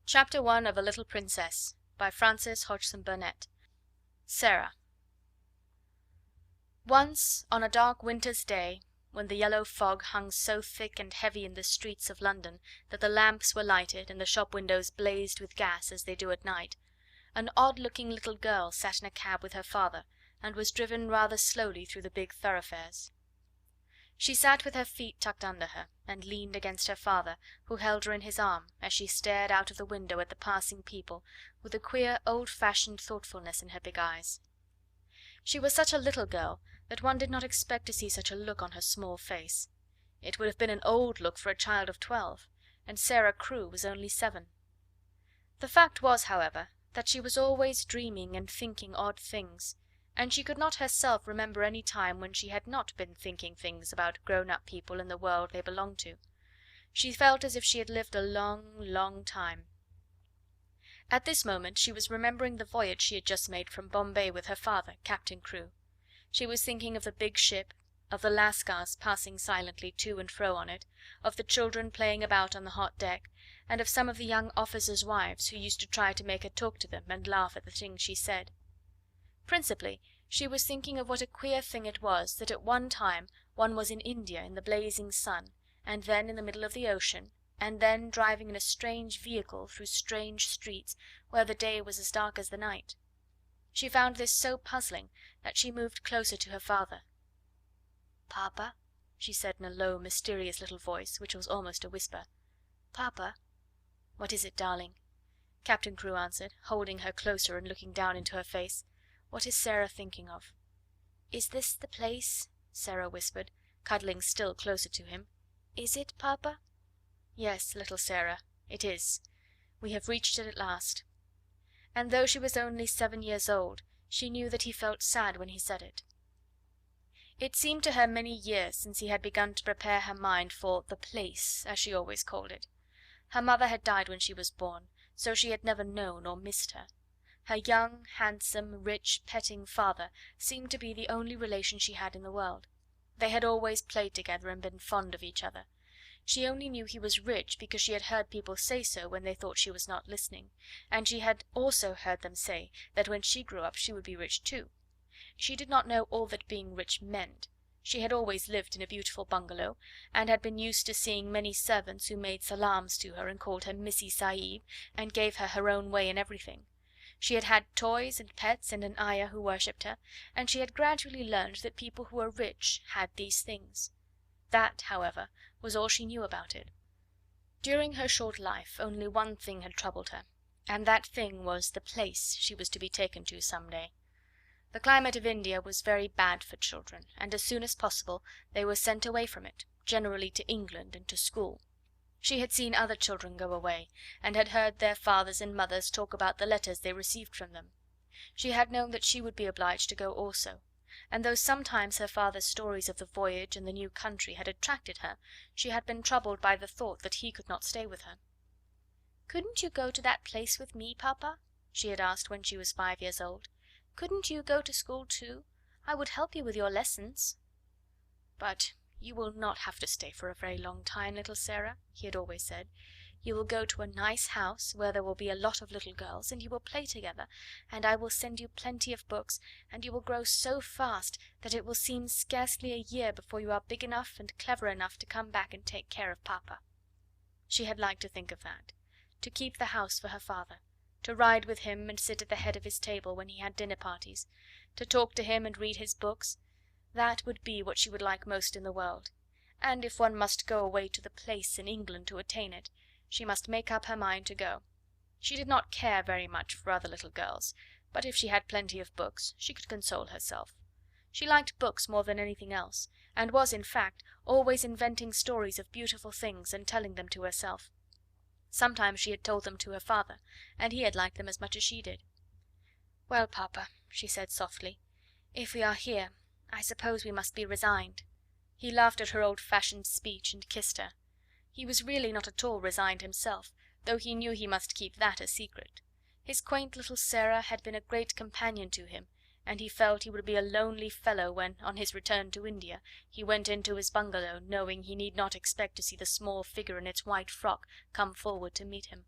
Chapter 1 of A Little Princess by Frances Hodgson Burnett. Sarah. Once, on a dark winter's day, when the yellow fog hung so thick and heavy in the streets of London that the lamps were lighted and the shop windows blazed with gas as they do at night, an odd-looking little girl sat in a cab with her father, and was driven rather slowly through the big thoroughfares. She sat with her feet tucked under her, and leaned against her father, who held her in his arm, as she stared out of the window at the passing people, with a queer old-fashioned thoughtfulness in her big eyes. She was such a little girl that one did not expect to see such a look on her small face. It would have been an old look for a child of 12, and Sarah Crewe was only 7. The fact was, however, that she was always dreaming and thinking odd things, and she could not herself remember any time when she had not been thinking things about grown-up people in the world they belonged to. She felt as if she had lived a long, long time. At this moment she was remembering the voyage she had just made from Bombay with her father, Captain Crewe. She was thinking of the big ship, of the lascars passing silently to and fro on it, of the children playing about on the hot deck, and of some of the young officers' wives who used to try to make her talk to them and laugh at the things she said. Principally, she was thinking of what a queer thing it was that at one time one was in India in the blazing sun, and then in the middle of the ocean, and then driving in a strange vehicle through strange streets where the day was as dark as the night. She found this so puzzling that she moved closer to her father. "Papa," she said in a low, mysterious little voice, which was almost a whisper. "Papa." "What is it, darling?" Captain Crewe answered, holding her closer and looking down into her face. "What is Sarah thinking of?" "Is this the place?" Sarah whispered, cuddling still closer to him. "Is it, papa?" "Yes, little Sarah, it is. We have reached it at last." And though she was only 7 years old, she knew that he felt sad when he said it. It seemed to her many years since he had begun to prepare her mind for the place, as she always called it. Her mother had died when she was born, so she had never known or missed her. Her young, handsome, rich, petting father seemed to be the only relation she had in the world. They had always played together and been fond of each other. She only knew he was rich because she had heard people say so when they thought she was not listening, and she had also heard them say that when she grew up she would be rich too. She did not know all that being rich meant. She had always lived in a beautiful bungalow, and had been used to seeing many servants who made salams to her and called her Missy Sahib, and gave her her own way in everything. She had had toys and pets and an ayah who worshipped her, and she had gradually learned that people who were rich had these things. That, however, was all she knew about it. During her short life only one thing had troubled her, and that thing was the place she was to be taken to some day. The climate of India was very bad for children, and as soon as possible they were sent away from it, generally to England and to school. She had seen other children go away, and had heard their fathers and mothers talk about the letters they received from them. She had known that she would be obliged to go also, and though sometimes her father's stories of the voyage and the new country had attracted her, she had been troubled by the thought that he could not stay with her. "Couldn't you go to that place with me, papa?" she had asked when she was 5 years old. "Couldn't you go to school too? I would help you with your lessons." "But you will not have to stay for a very long time, little Sarah," he had always said. "You will go to a nice house where there will be a lot of little girls, and you will play together, and I will send you plenty of books, and you will grow so fast that it will seem scarcely a year before you are big enough and clever enough to come back and take care of papa." She had liked to think of that, to keep the house for her father, to ride with him and sit at the head of his table when he had dinner parties, to talk to him and read his books. That would be what she would like most in the world, and if one must go away to the place in England to attain it, she must make up her mind to go. She did not care very much for other little girls, but if she had plenty of books she could console herself. She liked books more than anything else, and was, in fact, always inventing stories of beautiful things and telling them to herself. Sometimes she had told them to her father, and he had liked them as much as she did. "Well, papa," she said softly, "if we are here, I suppose we must be resigned." He laughed at her old-fashioned speech and kissed her. He was really not at all resigned himself, though he knew he must keep that a secret. His quaint little Sarah had been a great companion to him, and he felt he would be a lonely fellow when, on his return to India, he went into his bungalow knowing he need not expect to see the small figure in its white frock come forward to meet him.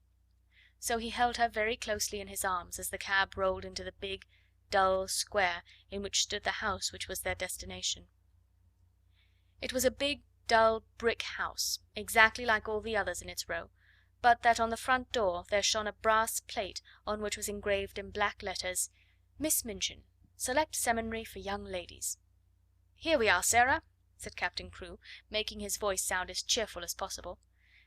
so he held her very closely in his arms as the cab rolled into the big, dull square in which stood the house which was their destination. It was a big, dull brick house, exactly like all the others in its row, but that on the front door there shone a brass plate on which was engraved in black letters: Miss Minchin, Select Seminary for Young Ladies. "Here we are, Sarah," said Captain Crewe, making his voice sound as cheerful as possible.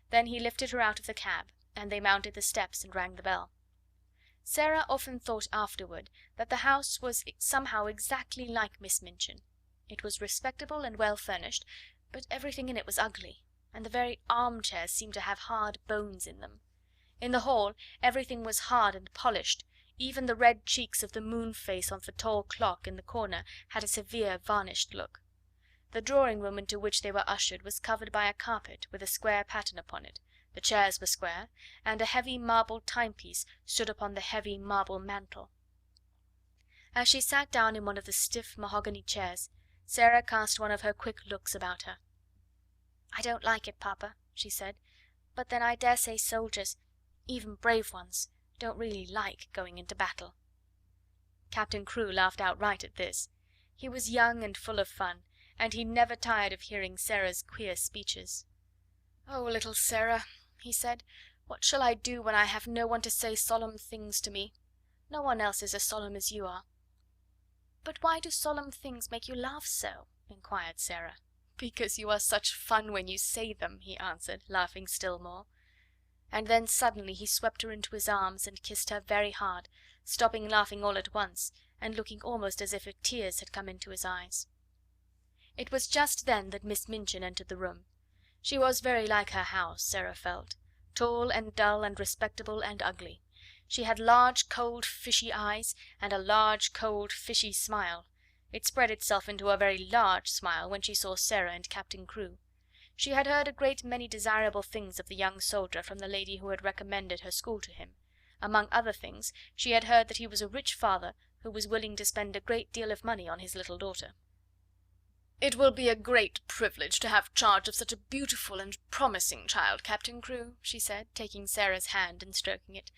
Then he lifted her out of the cab, and they mounted the steps and rang the bell. Sarah often thought afterward that the house was somehow exactly like Miss Minchin. It was respectable and well furnished, but everything in it was ugly, and the very armchairs seemed to have hard bones in them. In the hall everything was hard and polished, even the red cheeks of the moon face on the tall clock in the corner had a severe varnished look. The drawing room into which they were ushered was covered by a carpet with a square pattern upon it, the chairs were square, and a heavy marble timepiece stood upon the heavy marble mantel. As she sat down in one of the stiff mahogany chairs, Sarah cast one of her quick looks about her. "I don't like it, Papa," she said, "but then I dare say soldiers, even brave ones, don't really like going into battle." Captain Crewe laughed outright at this. He was young and full of fun, and he never tired of hearing Sarah's queer speeches. "Oh, little Sarah," he said, "what shall I do when I have no one to say solemn things to me? No one else is as solemn as you are." "But why do solemn things make you laugh so?" inquired Sarah. "Because you are such fun when you say them," he answered, laughing still more. And then suddenly he swept her into his arms and kissed her very hard, stopping laughing all at once, and looking almost as if tears had come into his eyes. It was just then that Miss Minchin entered the room. She was very like her house, Sarah felt, tall and dull and respectable and ugly. She had large, cold, fishy eyes, and a large, cold, fishy smile. It spread itself into a very large smile when she saw Sarah and Captain Crewe. She had heard a great many desirable things of the young soldier from the lady who had recommended her school to him. Among other things, she had heard that he was a rich father who was willing to spend a great deal of money on his little daughter. "It will be a great privilege to have charge of such a beautiful and promising child, Captain Crewe," she said, taking Sarah's hand and stroking it.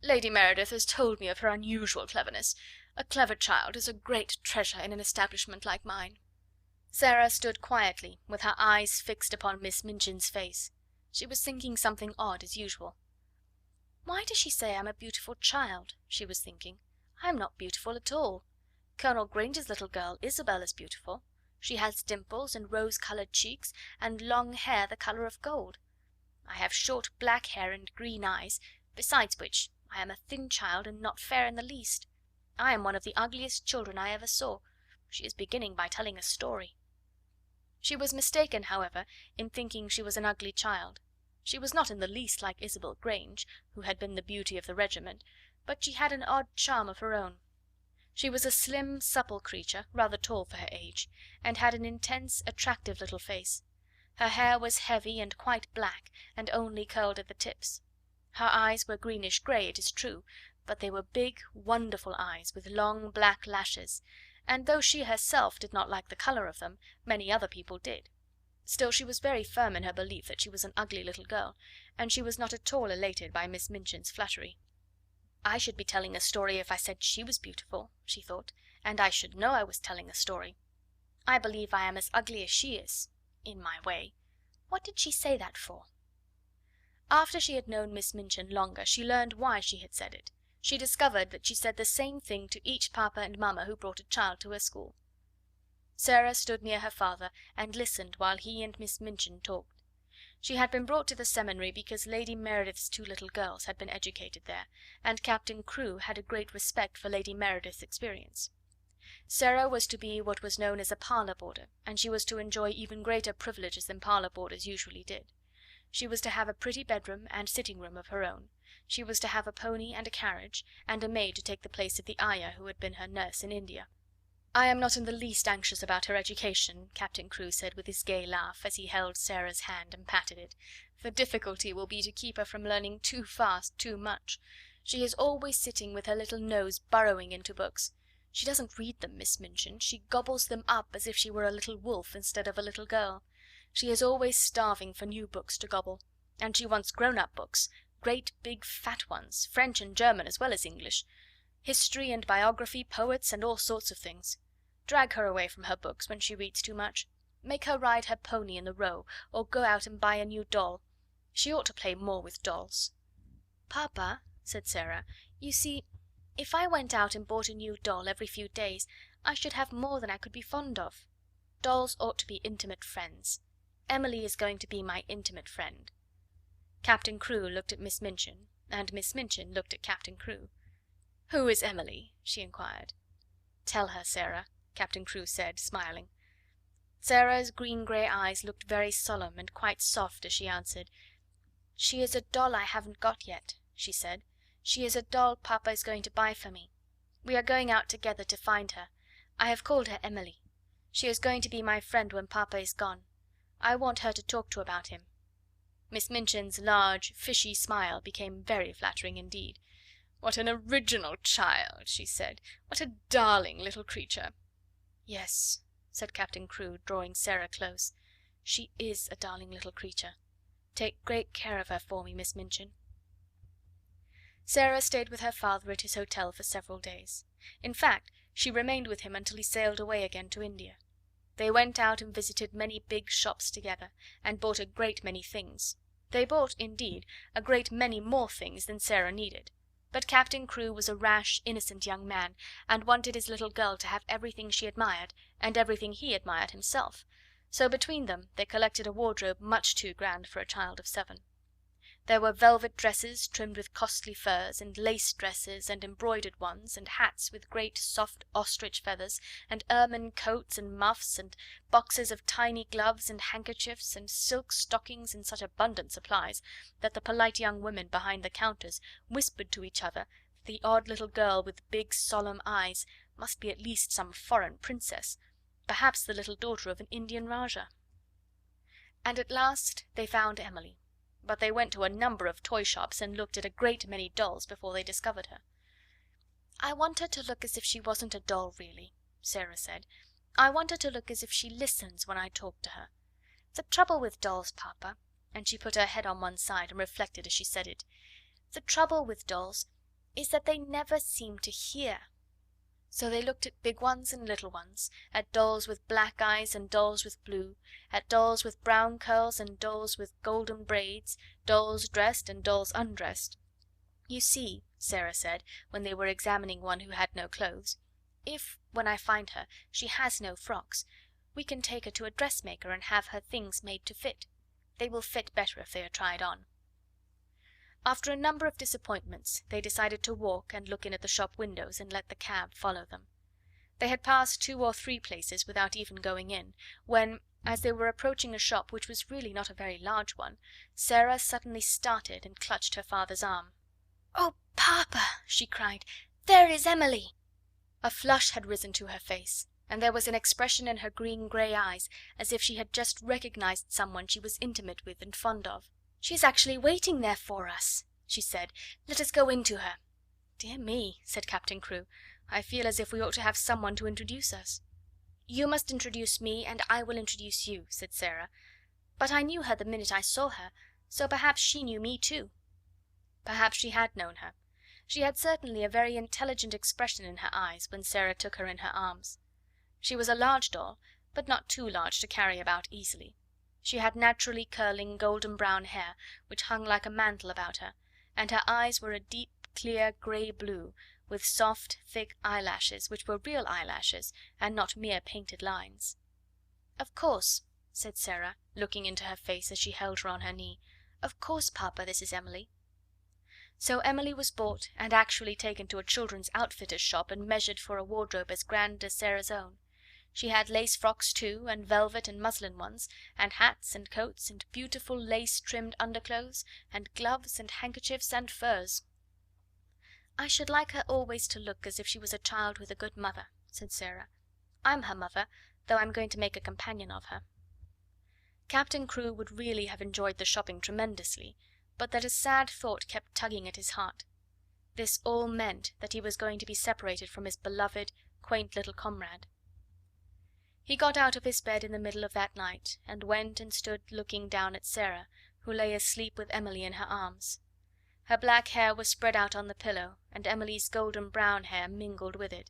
"Lady Meredith has told me of her unusual cleverness. A clever child is a great treasure in an establishment like mine." Sarah stood quietly, with her eyes fixed upon Miss Minchin's face. She was thinking something odd as usual. "Why does she say I'm a beautiful child?" she was thinking. "I'm not beautiful at all. Colonel Granger's little girl, Isabel, is beautiful. She has dimples and rose-coloured cheeks, and long hair the colour of gold. I have short black hair and green eyes, besides which I am a thin child and not fair in the least. I am one of the ugliest children I ever saw. She is beginning by telling a story." She was mistaken, however, in thinking she was an ugly child. She was not in the least like Isabel Grange, who had been the beauty of the regiment, but she had an odd charm of her own. She was a slim, supple creature, rather tall for her age, and had an intense, attractive little face. Her hair was heavy and quite black, and only curled at the tips. Her eyes were greenish grey, it is true, but they were big, wonderful eyes, with long black lashes, and though she herself did not like the colour of them, many other people did. Still, she was very firm in her belief that she was an ugly little girl, and she was not at all elated by Miss Minchin's flattery. "I should be telling a story if I said she was beautiful," she thought, "and I should know I was telling a story. I believe I am as ugly as she is, in my way. What did she say that for?" After she had known Miss Minchin longer, she learned why she had said it. She discovered that she said the same thing to each papa and mamma who brought a child to her school. Sarah stood near her father and listened while he and Miss Minchin talked. She had been brought to the seminary because Lady Meredith's two little girls had been educated there, and Captain Crewe had a great respect for Lady Meredith's experience. Sarah was to be what was known as a parlour boarder, and she was to enjoy even greater privileges than parlour boarders usually did. She was to have a pretty bedroom and sitting room of her own. She was to have a pony and a carriage, and a maid to take the place of the ayah who had been her nurse in India. "I am not in the least anxious about her education," Captain Crewe said with his gay laugh, as he held Sarah's hand and patted it. "The difficulty will be to keep her from learning too fast too much. She is always sitting with her little nose burrowing into books. She doesn't read them, Miss Minchin, she gobbles them up as if she were a little wolf instead of a little girl. She is always starving for new books to gobble, and she wants grown-up books, great big fat ones, French and German as well as English. History and biography, poets, and all sorts of things. Drag her away from her books when she reads too much. Make her ride her pony in the Row, or go out and buy a new doll. She ought to play more with dolls." "Papa," said Sarah, "you see, if I went out and bought a new doll every few days, I should have more than I could be fond of. Dolls ought to be intimate friends. Emily is going to be my intimate friend." Captain Crewe looked at Miss Minchin, and Miss Minchin looked at Captain Crewe. "Who is Emily?" she inquired. "Tell her, Sarah," Captain Crewe said, smiling. Sarah's green-grey eyes looked very solemn and quite soft as she answered. "She is a doll I haven't got yet," she said. "She is a doll Papa is going to buy for me. We are going out together to find her. I have called her Emily. She is going to be my friend when Papa is gone. I want her to talk to about him." Miss Minchin's large, fishy smile became very flattering indeed. "What an original child!" she said. "What a darling little creature!" "Yes," said Captain Crewe, drawing Sarah close. "She is a darling little creature. Take great care of her for me, Miss Minchin." Sarah stayed with her father at his hotel for several days. In fact, she remained with him until he sailed away again to India. They went out and visited many big shops together, and bought a great many things. They bought, indeed, a great many more things than Sarah needed. But Captain Crewe was a rash, innocent young man, and wanted his little girl to have everything she admired, and everything he admired himself, so between them they collected a wardrobe much too grand for a child of 7. There were velvet dresses trimmed with costly furs, and lace dresses, and embroidered ones, and hats with great soft ostrich feathers, and ermine coats and muffs, and boxes of tiny gloves and handkerchiefs, and silk stockings in such abundant supplies that the polite young women behind the counters whispered to each other that the odd little girl with big solemn eyes must be at least some foreign princess, perhaps the little daughter of an Indian Rajah. And at last they found Emily, but they went to a number of toy shops and looked at a great many dolls before they discovered her. "I want her to look as if she wasn't a doll really," Sarah said. "I want her to look as if she listens when I talk to her. The trouble with dolls, Papa," and she put her head on one side and reflected as she said it, "the trouble with dolls is that they never seem to hear." So they looked at big ones and little ones, at dolls with black eyes and dolls with blue, at dolls with brown curls and dolls with golden braids, dolls dressed and dolls undressed. "You see," Sarah said, when they were examining one who had no clothes, "if, when I find her, she has no frocks, we can take her to a dressmaker and have her things made to fit. They will fit better if they are tried on." After a number of disappointments they decided to walk and look in at the shop windows and let the cab follow them. They had passed 2 or 3 places without even going in, when, as they were approaching a shop which was really not a very large one, Sarah suddenly started and clutched her father's arm. "Oh, Papa!" she cried, "there is Emily!" A flush had risen to her face, and there was an expression in her green-grey eyes as if she had just recognized someone she was intimate with and fond of. "She is actually waiting there for us," she said. "Let us go in to her." "Dear me," said Captain Crewe, "I feel as if we ought to have someone to introduce us." "You must introduce me, and I will introduce you," said Sarah. "But I knew her the minute I saw her, so perhaps she knew me too." Perhaps she had known her. She had certainly a very intelligent expression in her eyes when Sarah took her in her arms. She was a large doll, but not too large to carry about easily. She had naturally curling golden brown hair, which hung like a mantle about her, and her eyes were a deep, clear grey blue, with soft, thick eyelashes, which were real eyelashes, and not mere painted lines. "Of course," said Sarah, looking into her face as she held her on her knee. "Of course, Papa, this is Emily." So Emily was bought and actually taken to a children's outfitter's shop and measured for a wardrobe as grand as Sarah's own. She had lace frocks too, and velvet and muslin ones, and hats and coats, and beautiful lace-trimmed underclothes, and gloves and handkerchiefs and furs. "I should like her always to look as if she was a child with a good mother," said Sarah. "I'm her mother, though I'm going to make a companion of her." Captain Crewe would really have enjoyed the shopping tremendously, but that a sad thought kept tugging at his heart. This all meant that he was going to be separated from his beloved, quaint little comrade. He got out of his bed in the middle of that night, and went and stood looking down at Sarah, who lay asleep with Emily in her arms. Her black hair was spread out on the pillow, and Emily's golden brown hair mingled with it.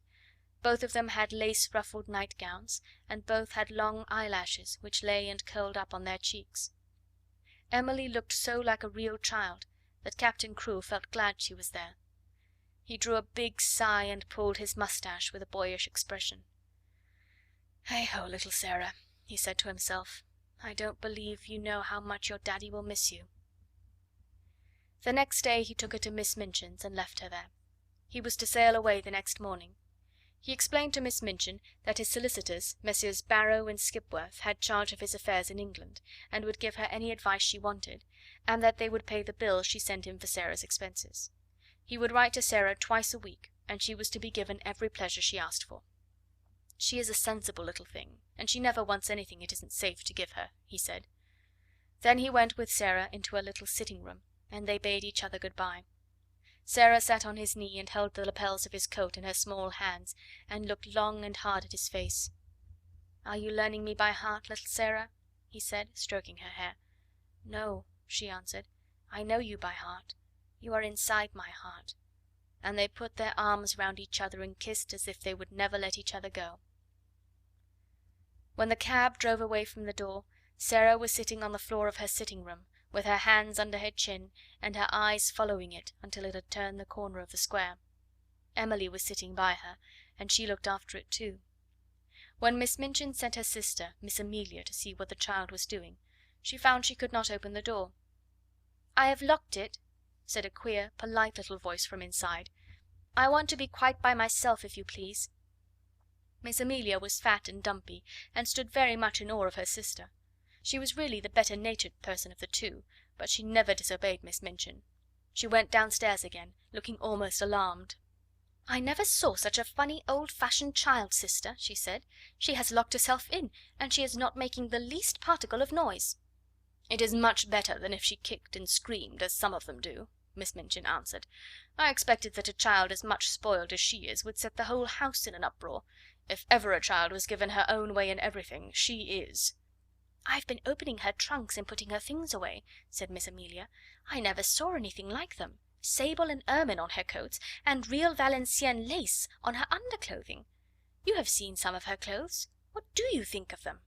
Both of them had lace ruffled nightgowns, and both had long eyelashes which lay and curled up on their cheeks. Emily looked so like a real child that Captain Crewe felt glad she was there. He drew a big sigh and pulled his moustache with a boyish expression. "Hey ho, little Sarah," he said to himself. "I don't believe you know how much your daddy will miss you." The next day he took her to Miss Minchin's and left her there. He was to sail away the next morning. He explained to Miss Minchin that his solicitors, Messrs. Barrow and Skipworth, had charge of his affairs in England, and would give her any advice she wanted, and that they would pay the bill she sent him for Sarah's expenses. He would write to Sarah twice a week, and she was to be given every pleasure she asked for. "She is a sensible little thing, and she never wants anything it isn't safe to give her," he said. Then he went with Sarah into a little sitting room, and they bade each other good bye. Sarah sat on his knee and held the lapels of his coat in her small hands, and looked long and hard at his face. "Are you learning me by heart, little Sarah?" he said, stroking her hair. "No," she answered. "I know you by heart. You are inside my heart." And they put their arms round each other and kissed as if they would never let each other go. When the cab drove away from the door, Sarah was sitting on the floor of her sitting room, with her hands under her chin, and her eyes following it until it had turned the corner of the square. Emily was sitting by her, and she looked after it too. When Miss Minchin sent her sister, Miss Amelia, to see what the child was doing, she found she could not open the door. "I have locked it," said a queer, polite little voice from inside. "I want to be quite by myself, if you please." Miss Amelia was fat and dumpy, and stood very much in awe of her sister. She was really the better natured person of the two, but she never disobeyed Miss Minchin. She went downstairs again, looking almost alarmed. "I never saw such a funny old fashioned child, sister," she said. "She has locked herself in, and she is not making the least particle of noise." "It is much better than if she kicked and screamed, as some of them do," Miss Minchin answered. "I expected that a child as much spoiled as she is would set the whole house in an uproar. If ever a child was given her own way in everything, she is." "I've been opening her trunks and putting her things away," said Miss Amelia. "I never saw anything like them. Sable and ermine on her coats, and real Valenciennes lace on her underclothing. You have seen some of her clothes. What do you think of them?"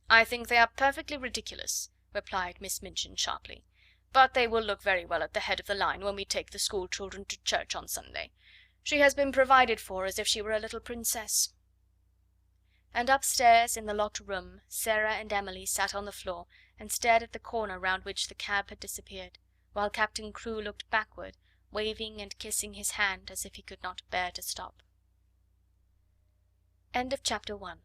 "I think they are perfectly ridiculous," replied Miss Minchin sharply. "But they will look very well at the head of the line when we take the school children to church on Sunday. She has been provided for as if she were a little princess." And upstairs in the locked room Sarah and Emily sat on the floor and stared at the corner round which the cab had disappeared, while Captain Crewe looked backward, waving and kissing his hand as if he could not bear to stop. End of chapter 1.